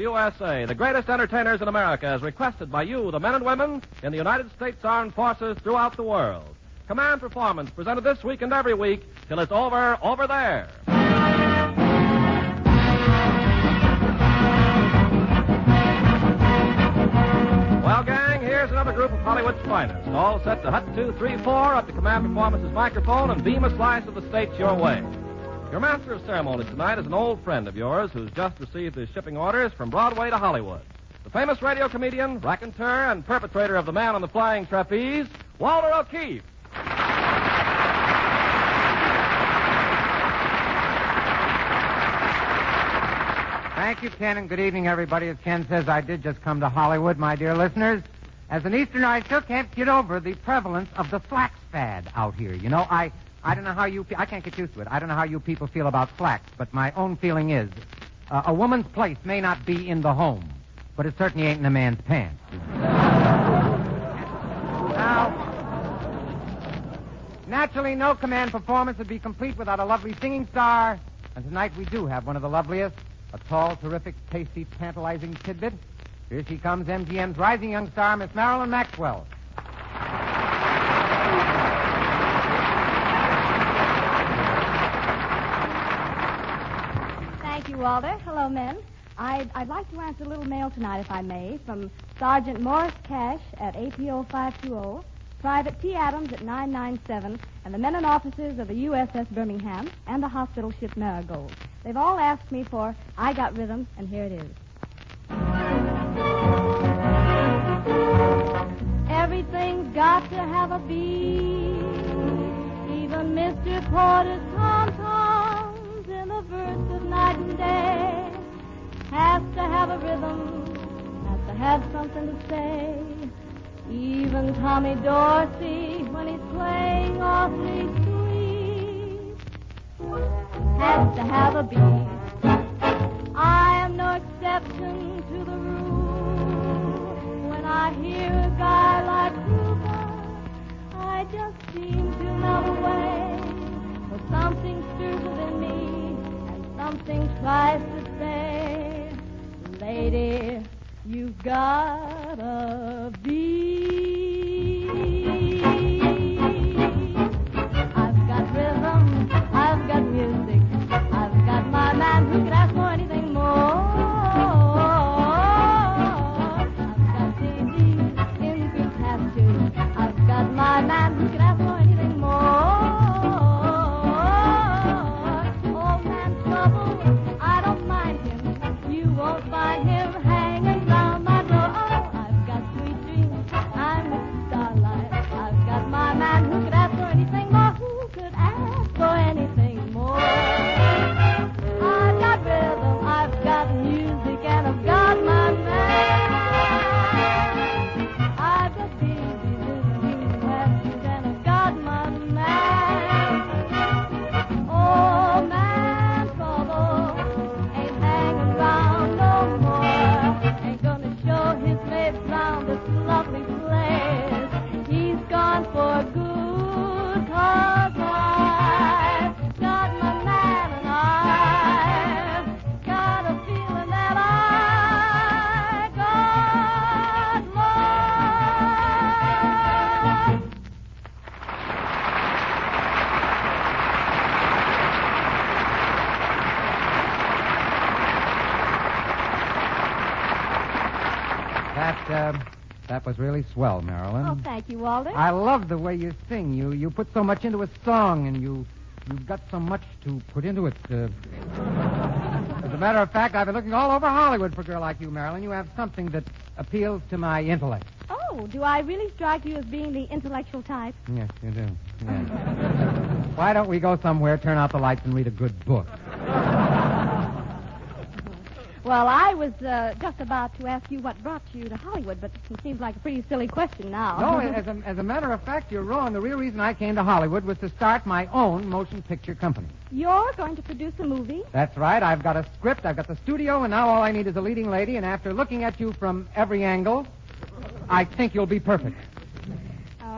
USA, the greatest entertainers in America, as requested by you, the men and women in the United States Armed Forces throughout the world. Command Performance, presented this week and every week till it's over there. Well, gang, here's another group of Hollywood's finest, all set to hut 2, 3, 4 up to Command Performance's microphone and beam a slice of the States your way. Your master of ceremonies tonight is an old friend of yours who's just received his shipping orders from Broadway to Hollywood. The famous radio comedian, raconteur, and perpetrator of the Man on the Flying Trapeze, Walter O'Keefe. Thank you, Ken, and good evening, everybody. As Ken says, I did just come to Hollywood, my dear listeners. As an Easterner, I still can't get over the prevalence of the flax fad out here. You know, I don't know how I can't get used to it. I don't know how you people feel about flax, but my own feeling is a woman's place may not be in the home, but it certainly ain't in a man's pants. Now, naturally, no Command Performance would be complete without a lovely singing star, and tonight we do have one of the loveliest, a tall, terrific, tasty, tantalizing tidbit. Here she comes, MGM's rising young star, Miss Marilyn Maxwell. Thank you, Walter. Hello, men. I'd like to answer a little mail tonight, if I may, from Sergeant Morris Cash at APO 520, Private T. Adams at 997, and the men and officers of the USS Birmingham and the hospital ship Marigold. They've all asked me for I Got Rhythm, and here it is. Everything's got to have a beat, even Mr. Porter's tom-toms in the verse of night and day. Has to have a rhythm, has to have something to say. Even Tommy Dorsey, when he's playing awfully sweet, has to have a beat. I am no exception to the rule. When I hear a guy like Rita, I just seem to melt away. For something stirs within me, and something tries to say, lady, you've got a beat. I've got rhythm, I've got music, I've got my man who could ask for anything more. I've got daisies in green pastures, I've got my man who could ask for anything more. Old man trouble, I don't mind him, you won't find him hanging round my door. I've got sweet dreams, I'm Miss Starlight, I've got my man who could ask for anything more, who could ask for anything more. I've got rhythm, I've got music, and I've got my man. I've got babies in green pastures, and I've got my man. Oh, man, trouble ain't hanging round no more. Ain't gonna show his face round this lovely place. He's gone for good, 'cause I've got my man, and I've got a feeling that I got love. That was really swell, Marilyn. Oh, thank you, Walter. I love the way you sing. You put so much into a song, and you've got so much to put into it. As a matter of fact, I've been looking all over Hollywood for a girl like you, Marilyn. You have something that appeals to my intellect. Oh, do I really strike you as being the intellectual type? Yes, you do. Yes. Why don't we go somewhere, turn out the lights, and read a good book? Well, I was just about to ask you what brought you to Hollywood, but it seems like a pretty silly question now. No, as a matter of fact, you're wrong. The real reason I came to Hollywood was to start my own motion picture company. You're going to produce a movie? That's right. I've got a script, I've got the studio, and now all I need is a leading lady, and after looking at you from every angle, I think you'll be perfect.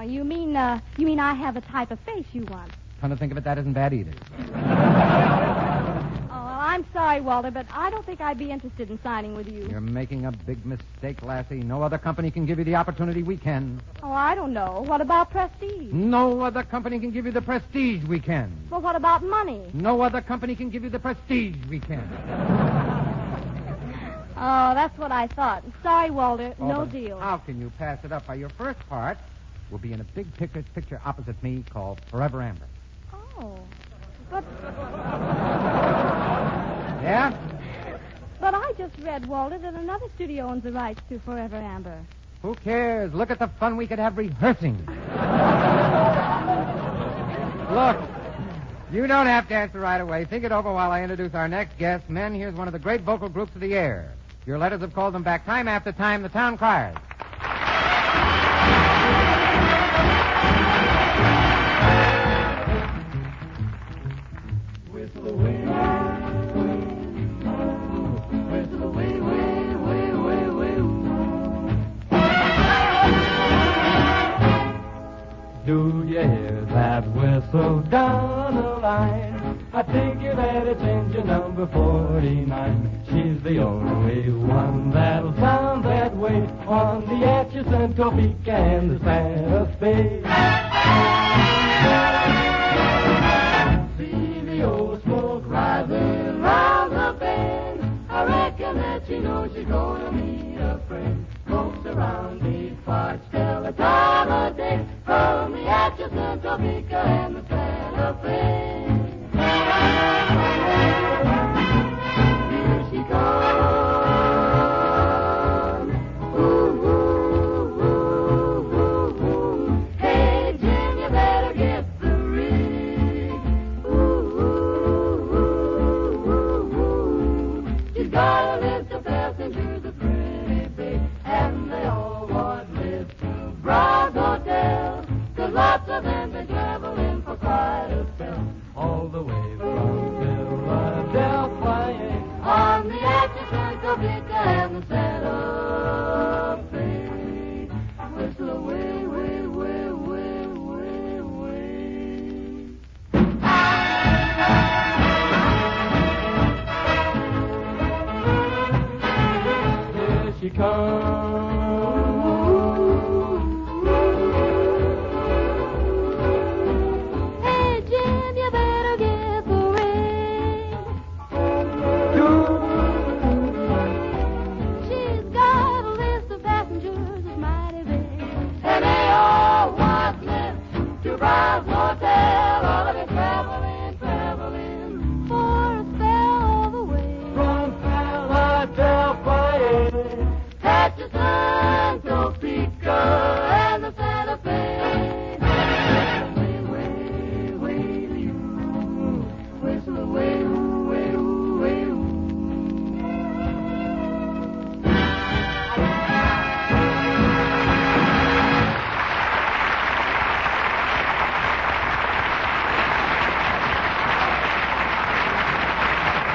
You mean I have the type of face you want? Come to think of it, that isn't bad either. Oh, well, I'm sorry, Walter, but I don't think I'd be interested in signing with you. You're making a big mistake, Lassie. No other company can give you the opportunity we can. Oh, I don't know. What about prestige? No other company can give you the prestige we can. Well, what about money? No other company can give you the prestige we can. Oh, that's what I thought. Sorry, Walter. Oh, No but deal. How can you pass it up? By your first part will be in a big picture opposite me called Forever Amber. Oh. But Yeah? but I just read, Walter, that another studio owns the rights to Forever Amber. Who cares? Look at the fun we could have rehearsing. Look, you don't have to answer right away. Think it over while I introduce our next guest. Men, here's one of the great vocal groups of the air. Your letters have called them back time after time, the Town Criers. Whistle away, whistle away, way. Do you hear that whistle down the line? I figure that it's engine number 49. She's the only one that'll sound that way on the Atchison, Topeka, and the Santa Fe. See the old smoke rising round the bend. I reckon that she knows she's gonna meet a friend. Folks around these parts tell the time of day from the Atchison, Topeka, and the Santa Fe.